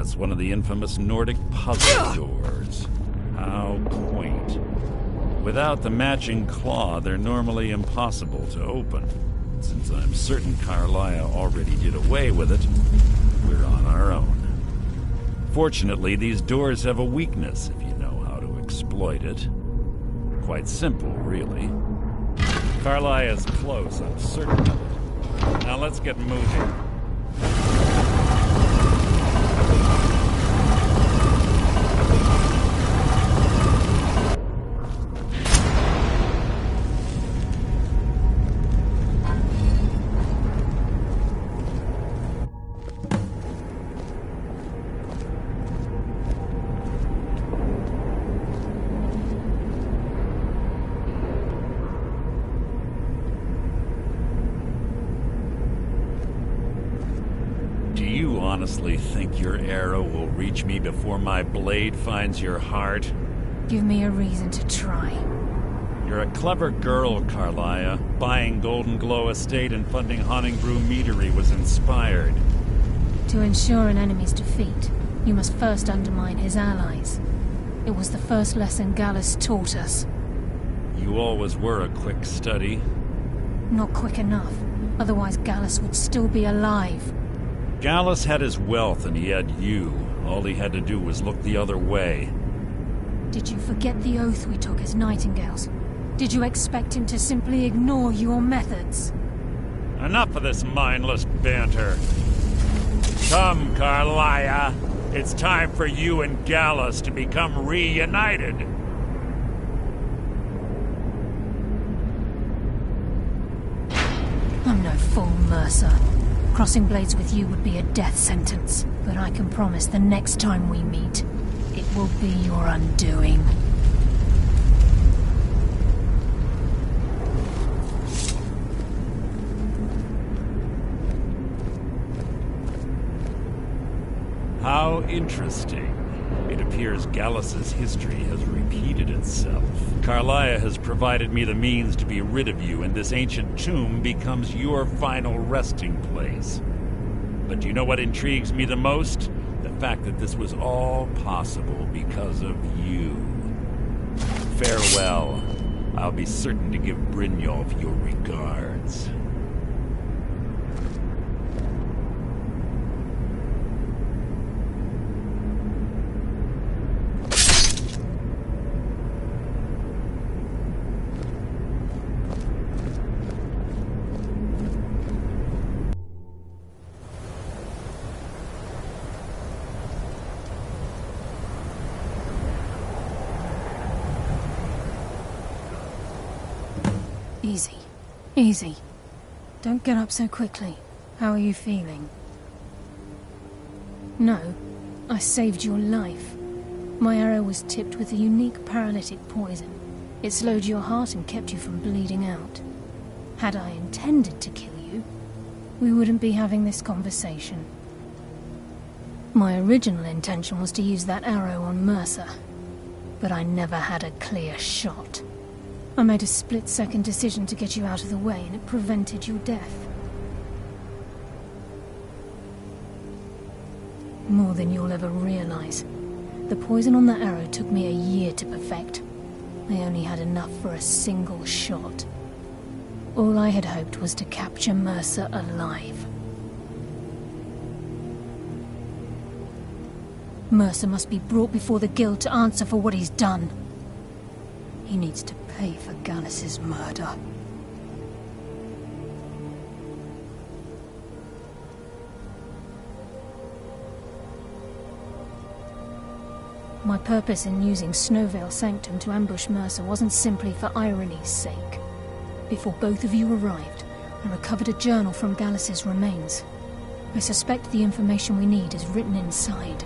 Yes, one of the infamous Nordic puzzle doors. How quaint. Without the matching claw, they're normally impossible to open. Since I'm certain Carlia already did away with it, we're on our own. Fortunately, these doors have a weakness if you know how to exploit it. Quite simple, really. Carlia is close, I'm certain of it. Now let's get moving. Honestly think your arrow will reach me before my blade finds your heart? Give me a reason to try. You're a clever girl, Carlia. Buying Golden Glow Estate and funding Honningbrew Meadery was inspired. To ensure an enemy's defeat, you must first undermine his allies. It was the first lesson Gallus taught us. You always were a quick study. Not quick enough. Otherwise Gallus would still be alive. Gallus had his wealth and he had you. All he had to do was look the other way. Did you forget the oath we took as Nightingales? Did you expect him to simply ignore your methods? Enough of this mindless banter. Come, Carlia. It's time for you and Gallus to become reunited. I'm no fool, Mercer. Crossing blades with you would be a death sentence, but I can promise the next time we meet, it will be your undoing. How interesting. It appears Gallus's history has repeated itself. Carlia has provided me the means to be rid of you, and this ancient tomb becomes your final resting place. But do you know what intrigues me the most? The fact that this was all possible because of you. Farewell. I'll be certain to give Brynjolf your regards. Easy. Easy. Don't get up so quickly. How are you feeling? No. I saved your life. My arrow was tipped with a unique paralytic poison. It slowed your heart and kept you from bleeding out. Had I intended to kill you, we wouldn't be having this conversation. My original intention was to use that arrow on Mercer, but I never had a clear shot. I made a split-second decision to get you out of the way, and it prevented your death. More than you'll ever realize. The poison on that arrow took me a year to perfect. I only had enough for a single shot. All I had hoped was to capture Mercer alive. Mercer must be brought before the Guild to answer for what he's done. He needs to pay for Gallus's murder. My purpose in using Snowveil Sanctum to ambush Mercer wasn't simply for irony's sake. Before both of you arrived, I recovered a journal from Gallus's remains. I suspect the information we need is written inside.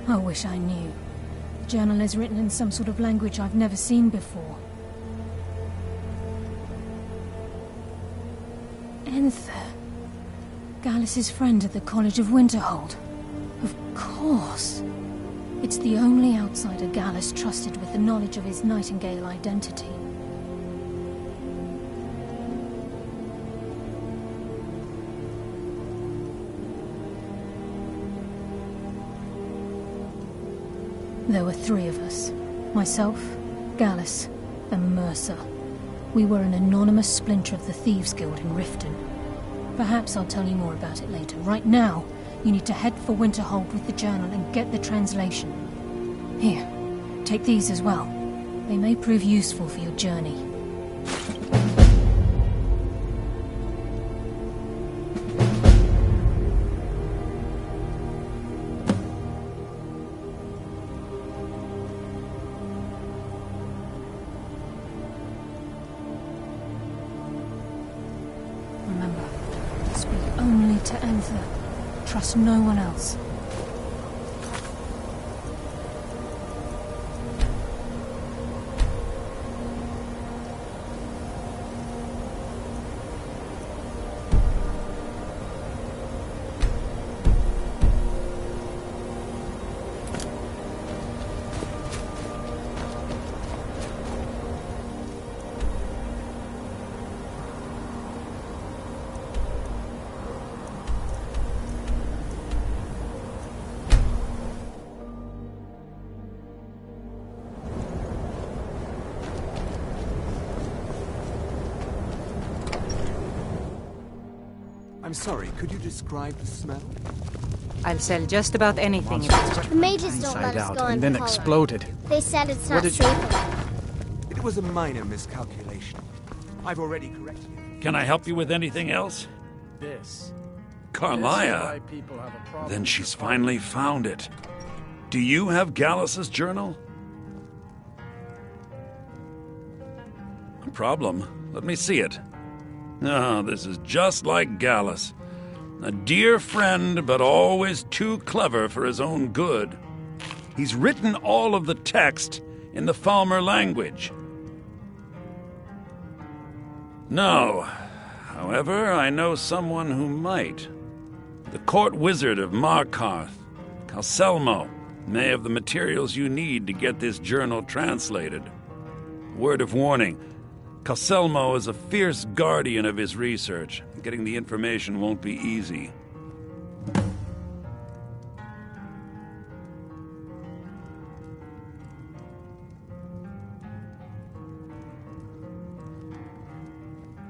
I wish I knew. The journal is written in some sort of language I've never seen before. Enther. Gallus's friend at the College of Winterhold. Of course. It's the only outsider Gallus trusted with the knowledge of his Nightingale identity. There were three of us. Myself, Gallus, and Mercer. We were an anonymous splinter of the Thieves Guild in Riften. Perhaps I'll tell you more about it later. Right now, you need to head for Winterhold with the journal and get the translation. Here, take these as well. They may prove useful for your journey. To Anther. Trust no one else. I'm sorry, could you describe the smell? I'll sell just about anything if it's worth. The mages don't let us go in and then the collar. exploded. They said it's not safe. It was a minor miscalculation. I've already corrected it. Can I help you with anything else? This. Carlia. Then she's finally found it. Do you have Gallus's journal? No problem. Let me see it. Ah, this is just like Gallus. A dear friend, but always too clever for his own good. He's written all of the text in the Falmer language. No. However, I know someone who might. The court wizard of Markarth, Calselmo, may have the materials you need to get this journal translated. Word of warning. Calselmo is a fierce guardian of his research. Getting the information won't be easy.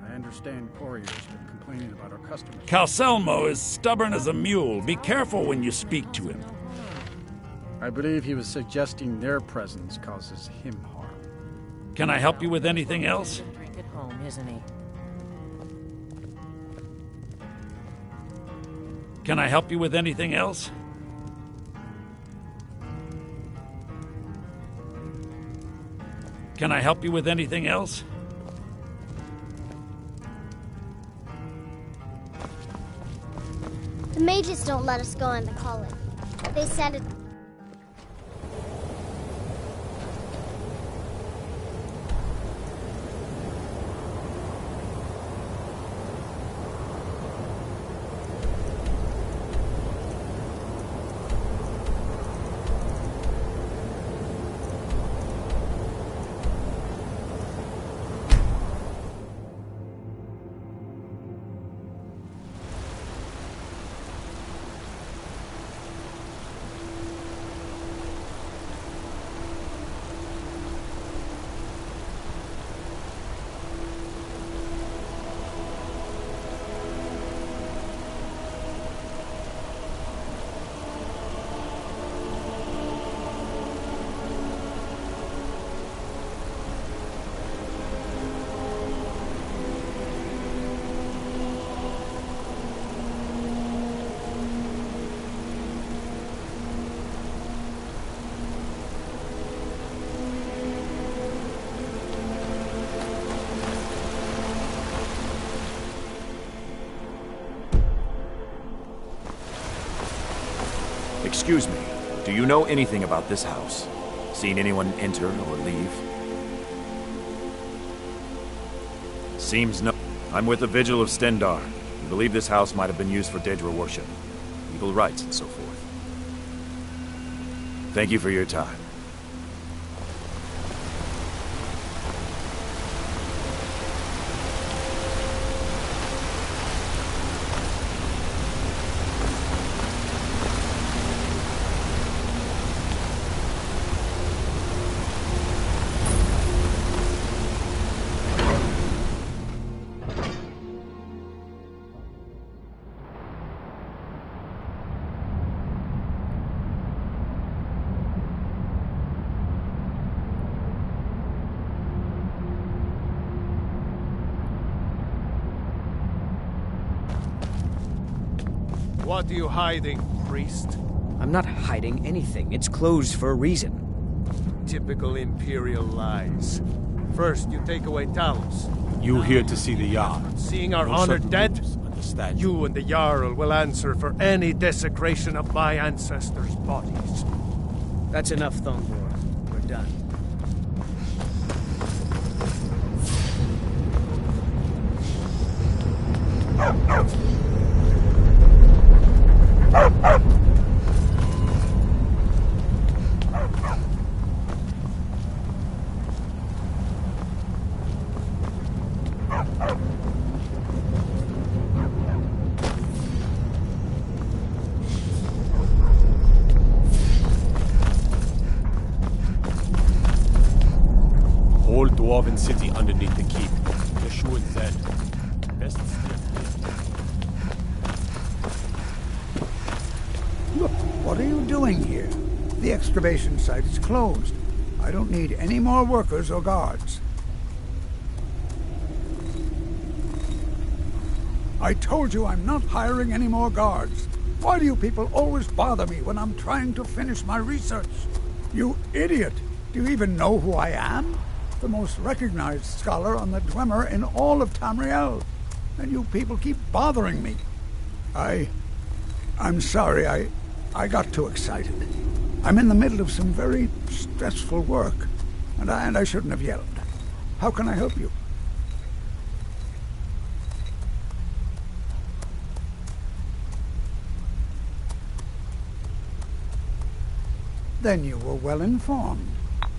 I understand couriers been complaining about our customers. Calselmo is stubborn as a mule. Be careful when you speak to him. I believe he was suggesting their presence causes him harm. Can I help you with anything else? Drink at home, isn't he? Can I help you with anything else? Can I help you with anything else? The mages don't let us go in the collar. They said it. Excuse me, do you know anything about this house? Seen anyone enter or leave? Seems no. I'm with the Vigil of Stendar. We believe this house might have been used for Daedra worship, evil rites and so forth. Thank you for your time. What are you hiding, priest? I'm not hiding anything. It's closed for a reason. Typical Imperial lies. First, you take away Talos. You here to see the Jarl. Seeing our No honored certain dead? rules, understand? You and the Jarl will answer for any desecration of my ancestors' bodies. That's enough, Thongor. We're done. Whole dwarven city underneath the keep. The shoe is dead. Best steer. Look, what are you doing here? The excavation site is closed. I don't need any more workers or guards. I told you I'm not hiring any more guards. Why do you people always bother me when I'm trying to finish my research? You idiot! Do you even know who I am? The most recognized scholar on the Dwemer in all of Tamriel. And you people keep bothering me. I'm sorry, I got too excited. I'm in the middle of some very stressful work, and I shouldn't have yelled. How can I help you? Then you were well informed.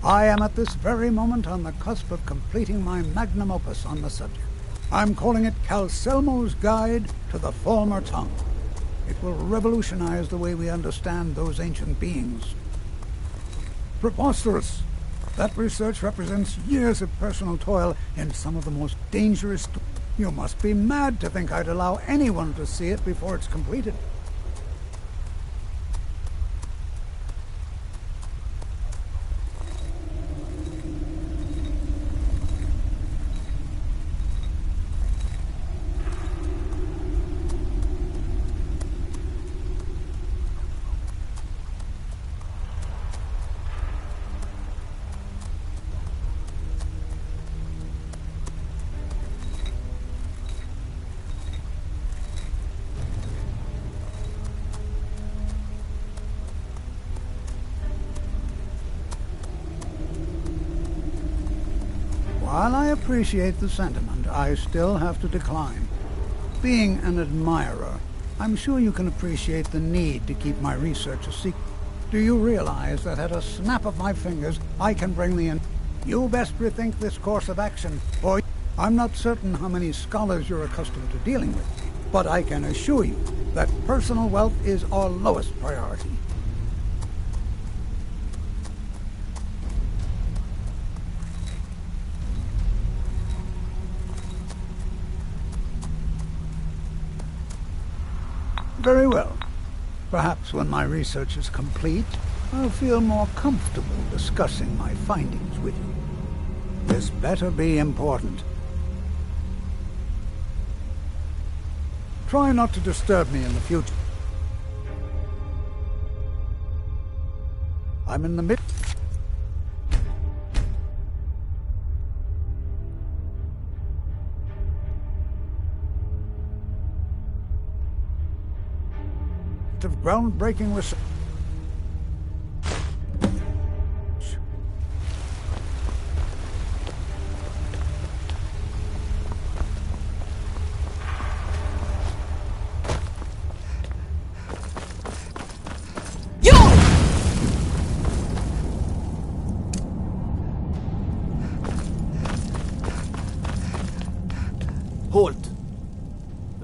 I am at this very moment on the cusp of completing my magnum opus on the subject. I'm calling it Calcelmo's Guide to the Falmer Tongue. It will revolutionize the way we understand those ancient beings. Preposterous! That research represents years of personal toil in some of the most dangerous... You must be mad to think I'd allow anyone to see it before it's completed. While I appreciate the sentiment, I still have to decline. Being an admirer, I'm sure you can appreciate the need to keep my research a secret. Do you realize that at a snap of my fingers, I can bring the in... You best rethink this course of action, or... I'm not certain how many scholars you're accustomed to dealing with, but I can assure you that personal wealth is our lowest priority. Very well. Perhaps when my research is complete, I'll feel more comfortable discussing my findings with you. This better be important. Try not to disturb me in the future. I'm in the midst of groundbreaking research.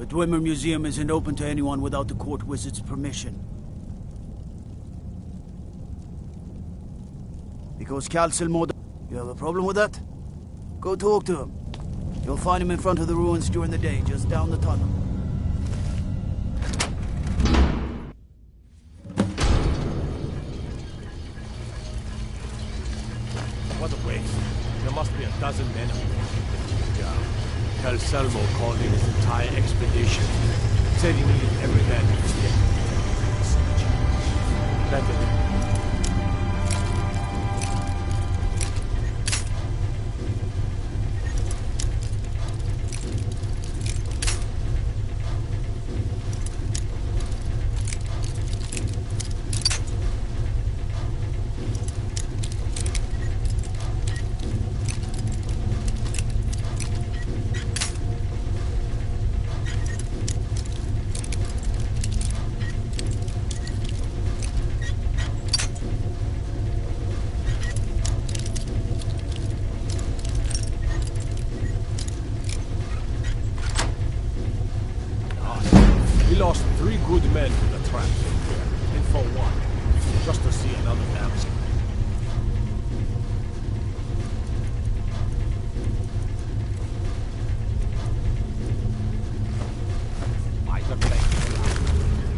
The Dwemer Museum isn't open to anyone without the court wizard's permission. Because Kalsilmod... You have a problem with that? Go talk to him. You'll find him in front of the ruins during the day, just down the tunnel. What a waste. There must be a dozen men up there. Yeah. Calselmo called in his entire expedition. Said he needed every man he could get. Better. We lost 3 good men to the trap. And for what? Just to see another damsel.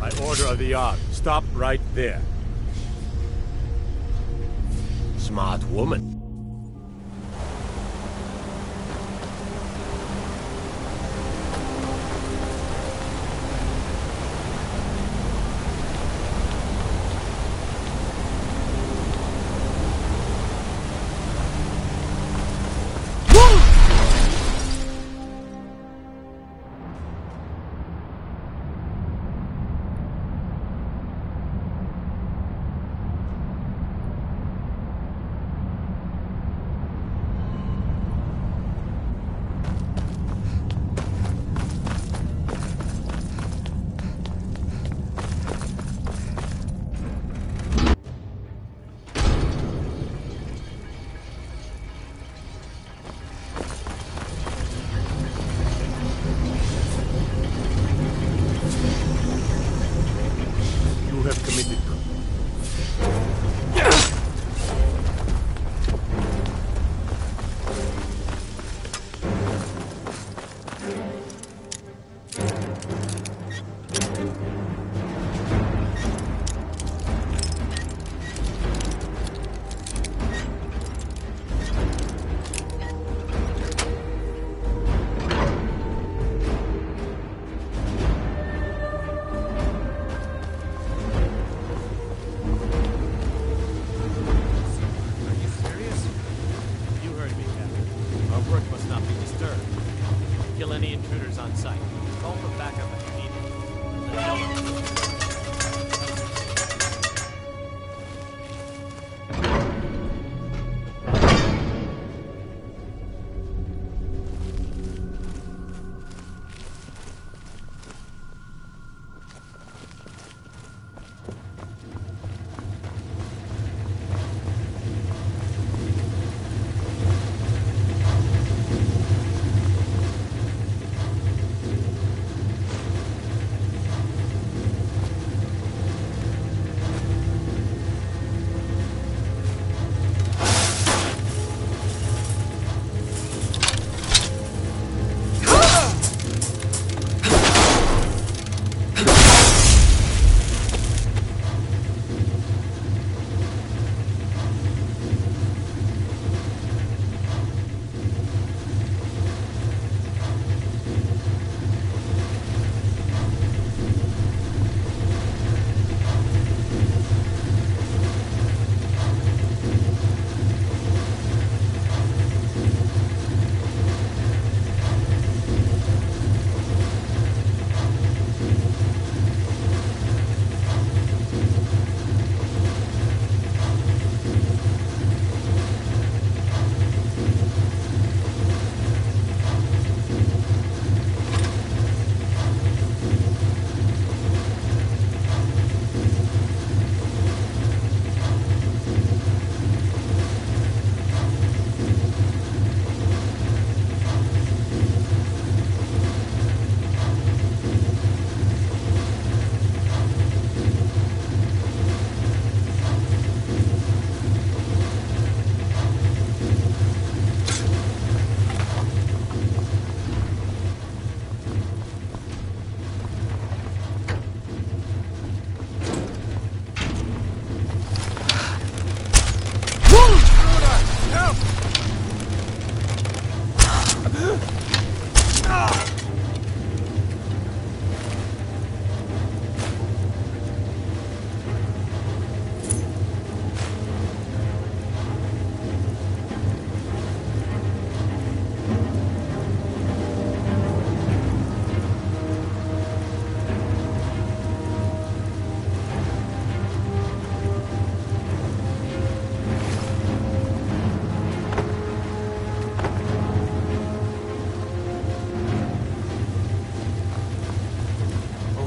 By order of the yard, stop right there. Smart woman. Have committed. Kill any intruders on site. Call for backup if you need it.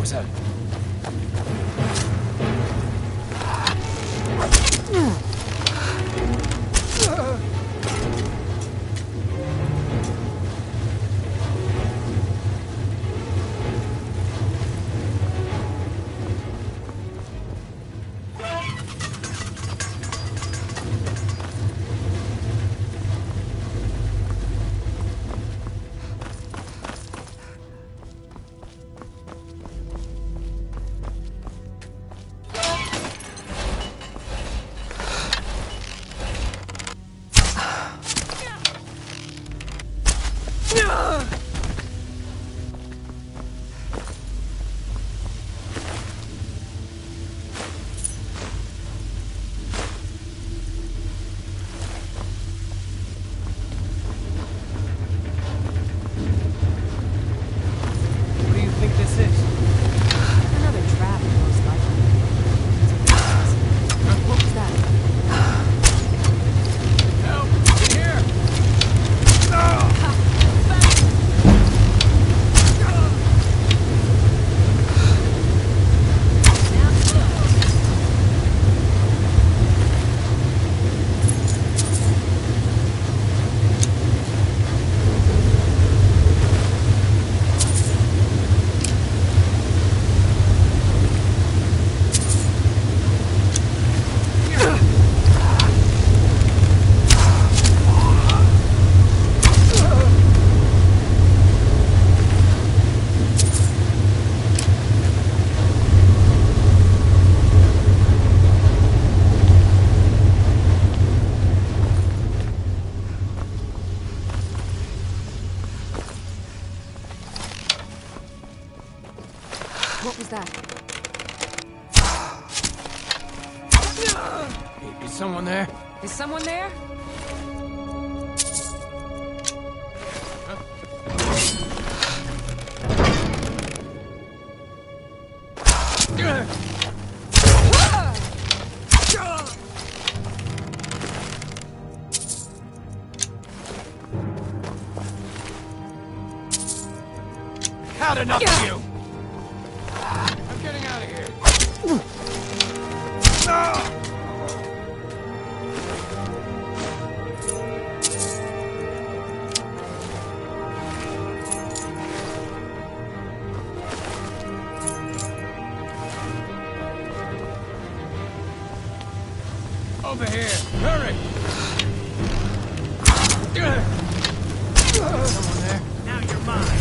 ça. What was that? Is someone there? Is someone there? Had enough of you! I'm getting out of here. Over here! Hurry! Someone there? Now you're mine!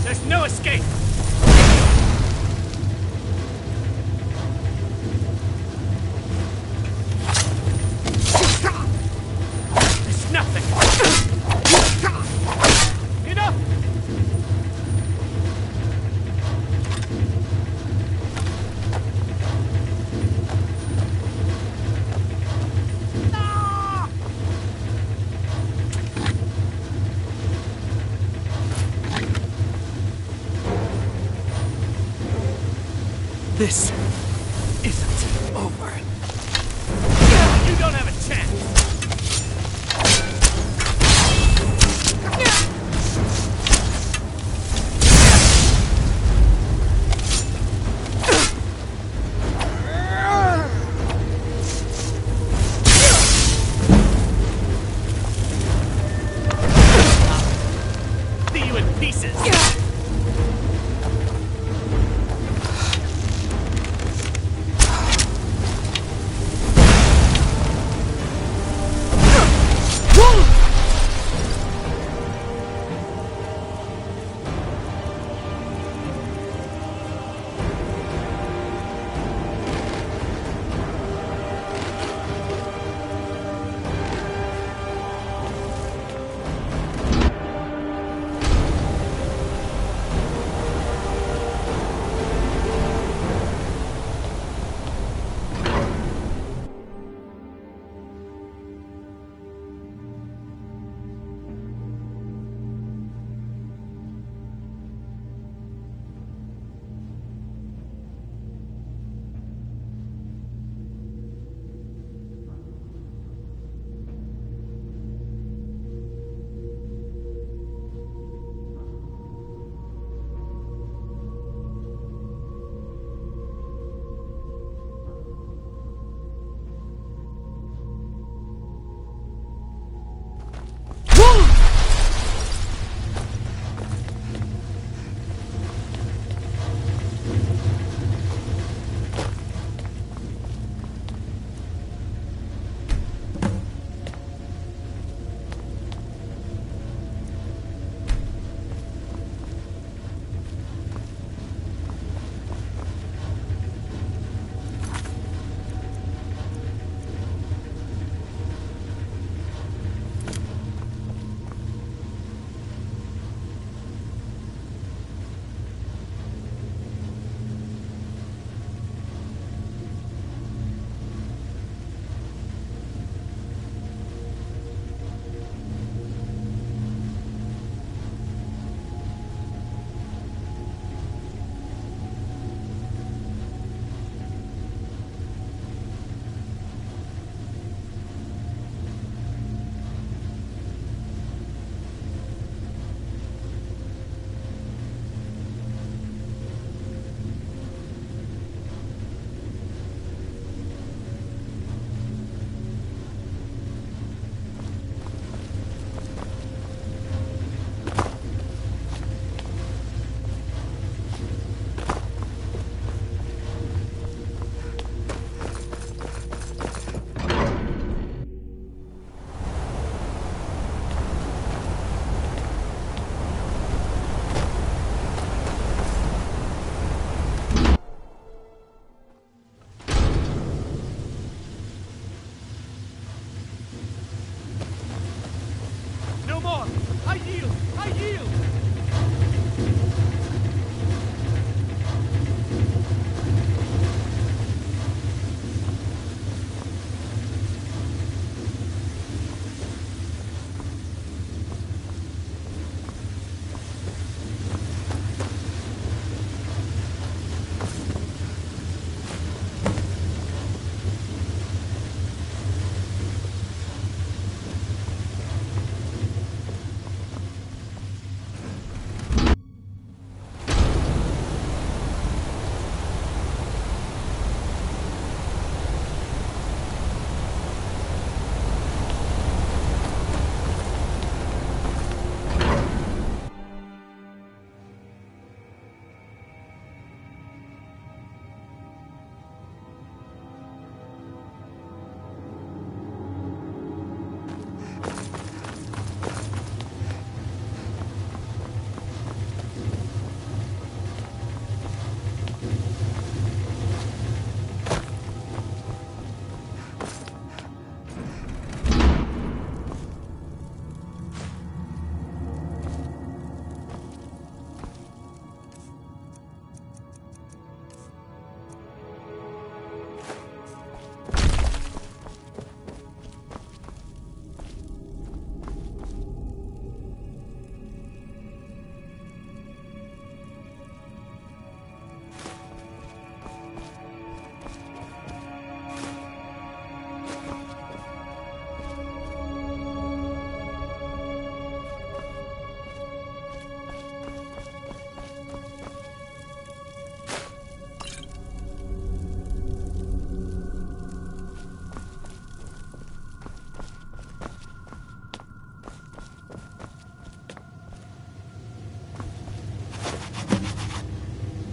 There's no escape! There's nothing! Enough! This isn't over. You don't have a chance! See you in pieces!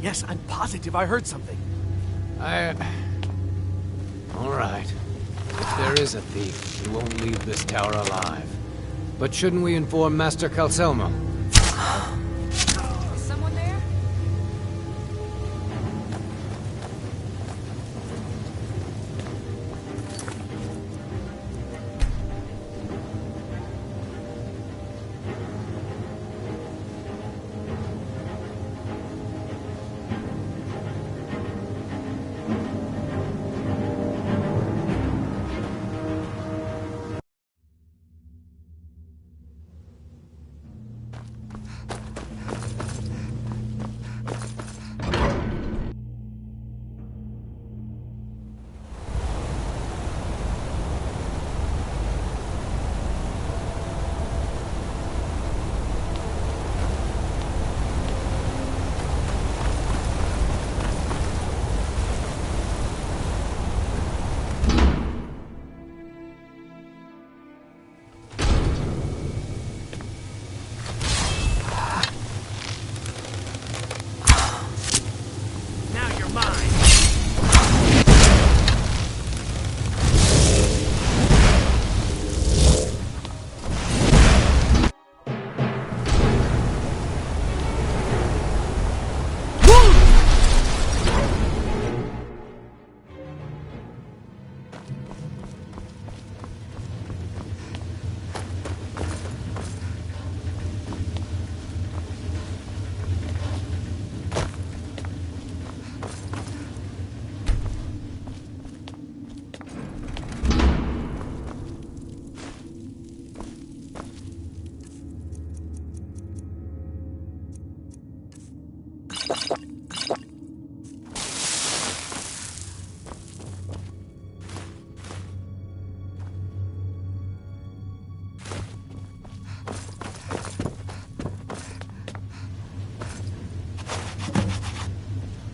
Yes, I'm positive I heard something. All right. If there is a thief, he won't leave this tower alive. But shouldn't we inform Master Calcelmo? Is someone there?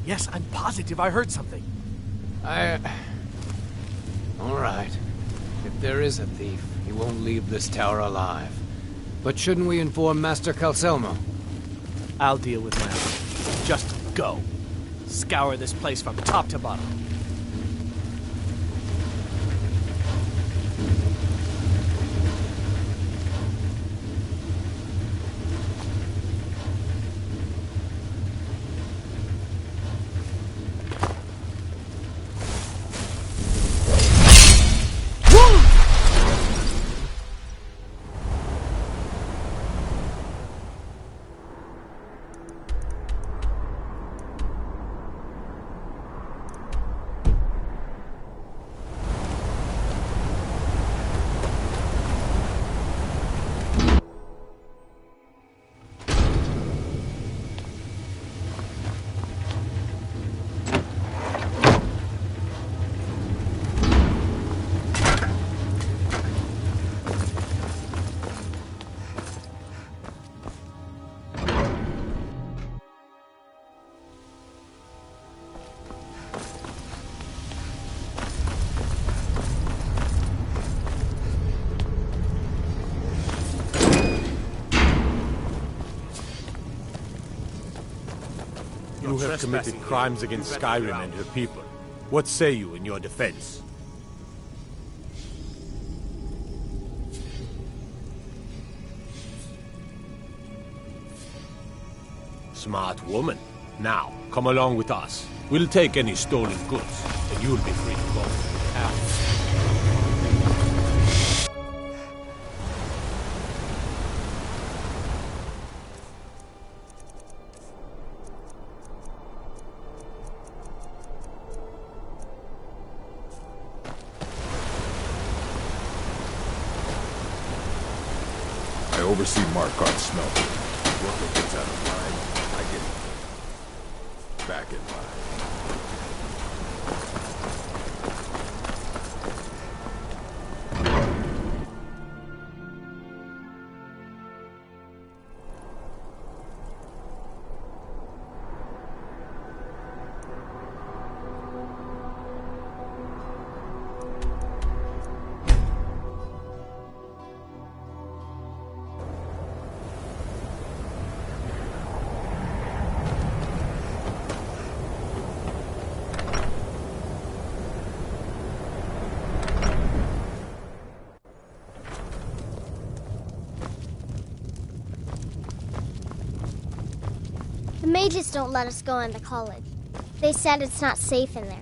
Yes, I'm positive I heard something. All right. If there is a thief, he won't leave this tower alive. But shouldn't we inform Master Calcelmo? I'll deal with that. Just go. Scour this place from top to bottom. You have committed crimes against Skyrim and her people. What say you in your defense? Smart woman. Now, come along with us. We'll take any stolen goods, and you'll be free to go. I oversee Markarth's smelter. Worker gets out of line, I get back in line. mages don't let us go into college. They said it's not safe in there.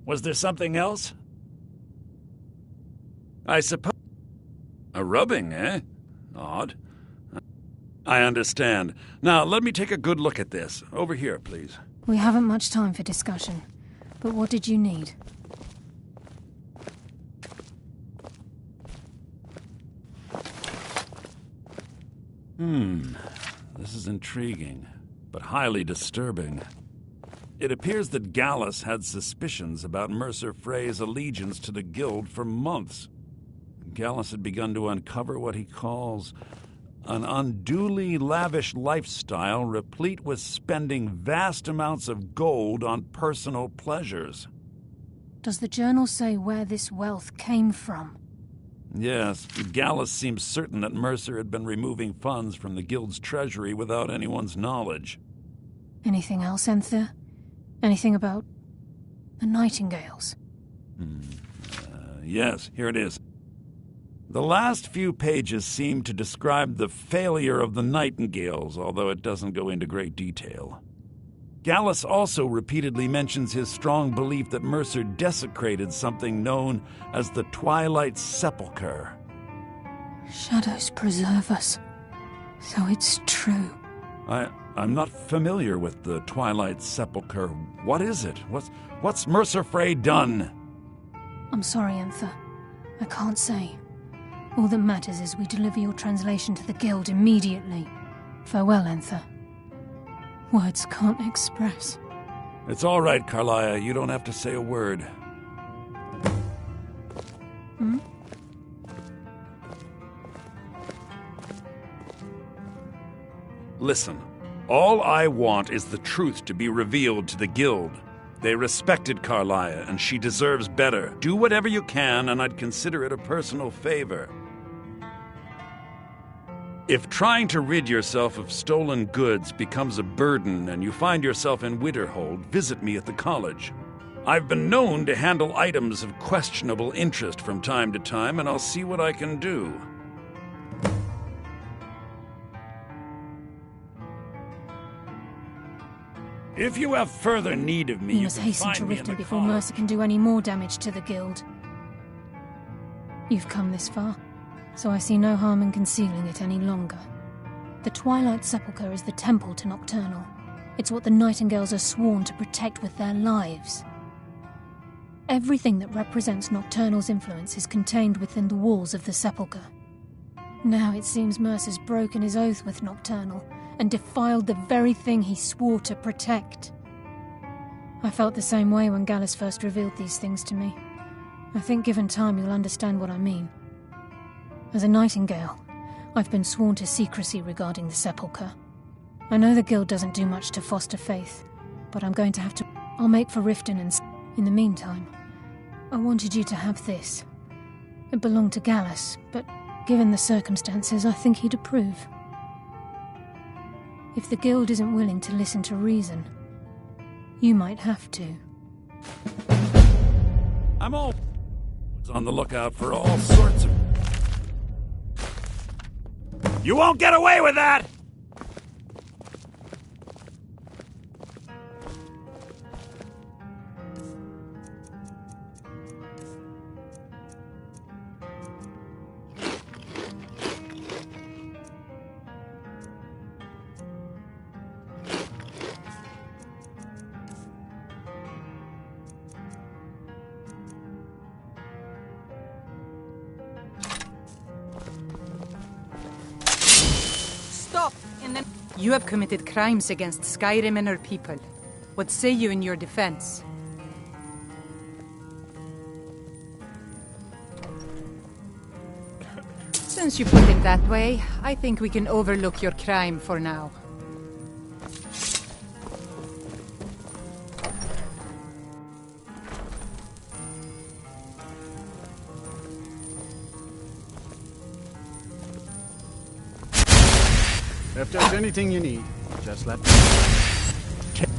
Was there something else? I suppose... A rubbing, eh? Odd. I understand. Now, let me take a good look at this. Over here, please. We haven't much time for discussion. But what did you need? This is intriguing, but highly disturbing. It appears that Gallus had suspicions about Mercer Frey's allegiance to the Guild for months. Gallus had begun to uncover what he calls an unduly lavish lifestyle replete with spending vast amounts of gold on personal pleasures. Does the journal say where this wealth came from? Yes, Gallus seems certain that Mercer had been removing funds from the Guild's treasury without anyone's knowledge. Anything else, Enther? Anything about the Nightingales? Yes, here it is. The last few pages seem to describe the failure of the Nightingales, although it doesn't go into great detail. Gallus also repeatedly mentions his strong belief that Mercer desecrated something known as the Twilight Sepulchre. Shadows preserve us. So it's true. I'm not familiar with the Twilight Sepulchre. What is it? What's Mercer Frey done? I'm sorry, Enther. I can't say. All that matters is we deliver your translation to the Guild immediately. Farewell, Enther. Words can't express. It's all right, Carlia. You don't have to say a word. Listen, all I want is the truth to be revealed to the Guild. They respected Carlia, and she deserves better. Do whatever you can, and I'd consider it a personal favor. If trying to rid yourself of stolen goods becomes a burden and you find yourself in Winterhold, visit me at the college. I've been known to handle items of questionable interest from time to time, and I'll see what I can do. If you have further need of me, You you must can hasten find to me in the Riften before college. Mercer can do any more damage to the Guild. You've come this far, so I see no harm in concealing it any longer. The Twilight Sepulchre is the temple to Nocturnal. It's what the Nightingales are sworn to protect with their lives. Everything that represents Nocturnal's influence is contained within the walls of the Sepulchre. Now it seems Mercer's broken his oath with Nocturnal and defiled the very thing he swore to protect. I felt the same way when Gallus first revealed these things to me. I think given time you'll understand what I mean. As a Nightingale, I've been sworn to secrecy regarding the Sepulchre. I know the Guild doesn't do much to foster faith, but I'm going to have to... I'll make for Riften and... In the meantime, I wanted you to have this. It belonged to Gallus, but given the circumstances, I think he'd approve. If the Guild isn't willing to listen to reason, you might have to. I'm always on the lookout for all sorts of... You won't get away with that! Stop! You have committed crimes against Skyrim and her people. What say you in your defense? Since you put it that way, I think we can overlook your crime for now. If there's anything you need, just let me know.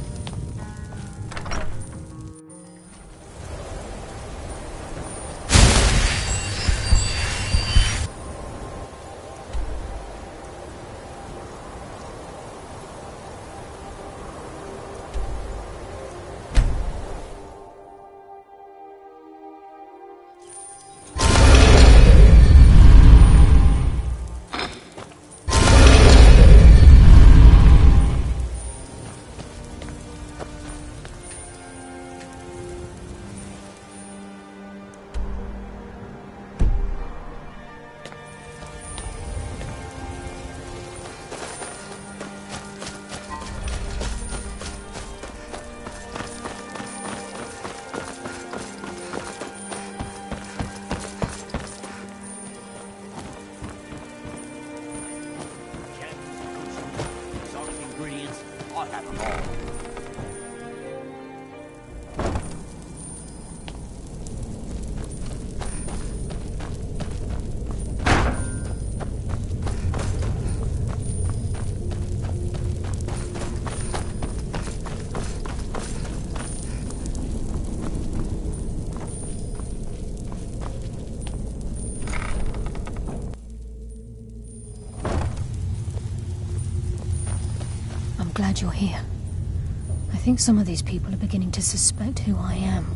glad you're here. I think some of these people are beginning to suspect who I am.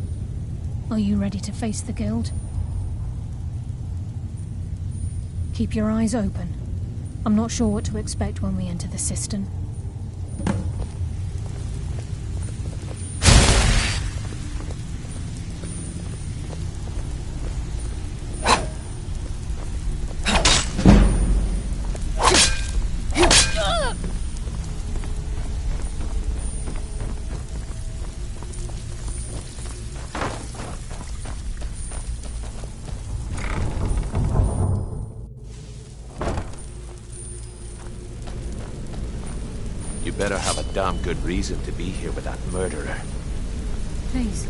Are you ready to face the Guild? Keep your eyes open. I'm not sure what to expect when we enter the cistern. You better have a damn good reason to be here with that murderer. Please,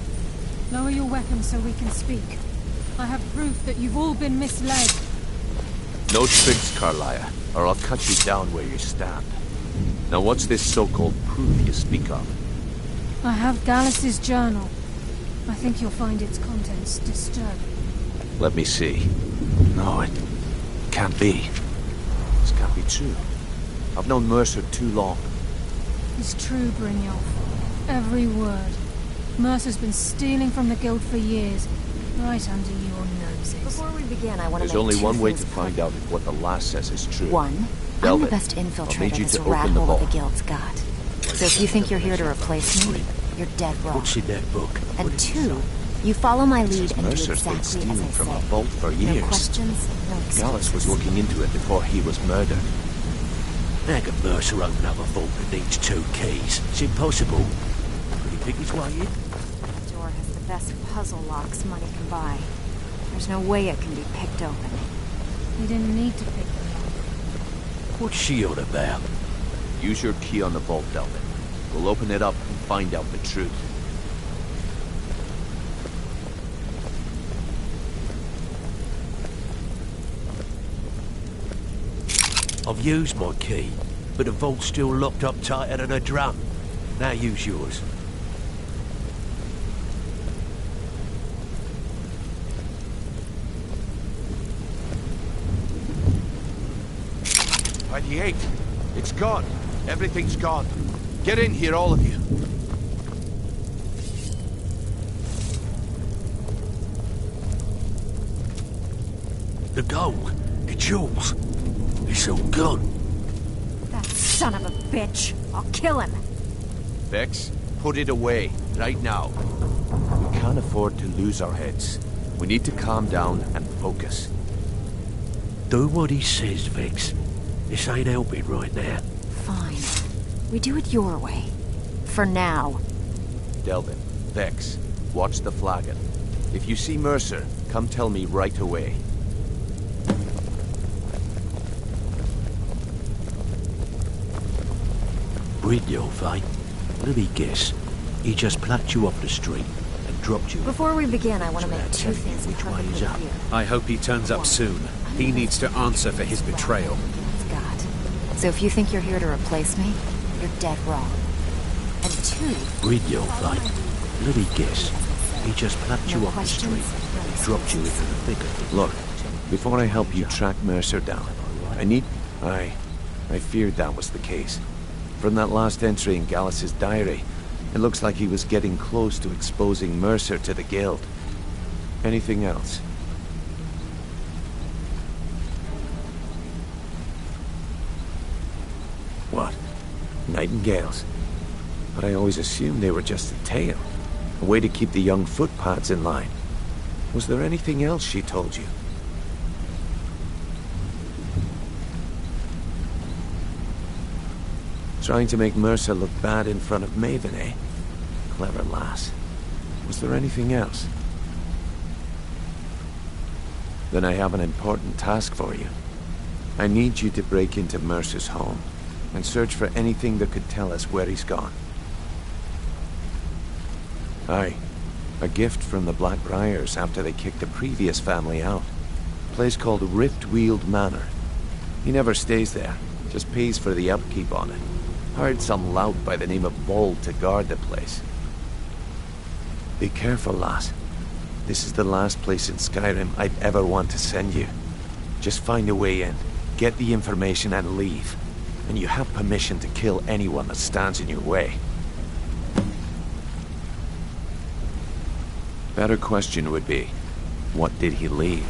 lower your weapons so we can speak. I have proof that you've all been misled. No tricks, Carlia, or I'll cut you down where you stand. Now what's this so-called proof you speak of? I have Gallus's journal. I think you'll find its contents disturbing. Let me see. No, it can't be. This can't be true. I've known Mercer too long. It's true, Brynjolf. Every word. Mercer's been stealing from the Guild for years, right under your noses. Before we begin, I want to There's make only two one way things to find out if what the lass says is true. One, I'm the best infiltrator this rat hole of the Guild's got. So if you think you're here to replace me, you're dead wrong. What's in that book? And two, you follow my lead and do Mercer's been exactly stealing as I from a say. vault for years. No questions, no excuses. Gallus was looking into it before he was murdered. How can Mercer open up a vault that needs 2 keys? It's impossible. Could he pick his way in? The door has the best puzzle locks money can buy. There's no way it can be picked open. You didn't need to pick them up. What's she on about? Use your key on the vault, Delvin. We'll open it up and find out the truth. I've used my key, but the vault's still locked up tighter than a drum. Now use yours. By the 8th. It's gone. Everything's gone. Get in here, all of you. The gold. It's yours. It's all gone. That son of a bitch! I'll kill him! Vex, put it away, right now. We can't afford to lose our heads. We need to calm down and focus. Do what he says, Vex. This ain't helping right now. Fine. We do it your way. For now. Delvin, Vex, watch the flagon. If you see Mercer, come tell me right away. Brynjolf, eh? Let me guess. He just plucked you off the street and dropped you. Before we begin, I want to So make now two tell me things which way perfectly is up. clear. I hope he turns up soon. He needs to answer for his betrayal. God. So if you think you're here to replace me, you're dead wrong. And two, Brynjolf, eh? Let me guess. He just plucked you off the street and dropped you into the thick of it. Look, before I help you track Mercer down, I feared that was the case. From that last entry in Gallus's diary, it looks like he was getting close to exposing Mercer to the Guild. Anything else? What? Nightingales? But I always assumed they were just a tale. A way to keep the young footpads in line. Was there anything else she told you? Trying to make Mercer look bad in front of Maven, eh? Clever lass. Was there anything else? Then I have an important task for you. I need you to break into Mercer's home and search for anything that could tell us where he's gone. Aye. A gift from the Blackbriars after they kicked the previous family out. A place called Riftweald Manor. He never stays there, just pays for the upkeep on it. Hired some lout by the name of Bold to guard the place. Be careful, lass. This is the last place in Skyrim I'd ever want to send you. Just find a way in, get the information and leave. and you have permission to kill anyone that stands in your way. Better question would be, what did he leave?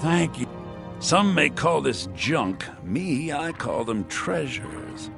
Thank you. Some may call this junk. Me, I call them treasures.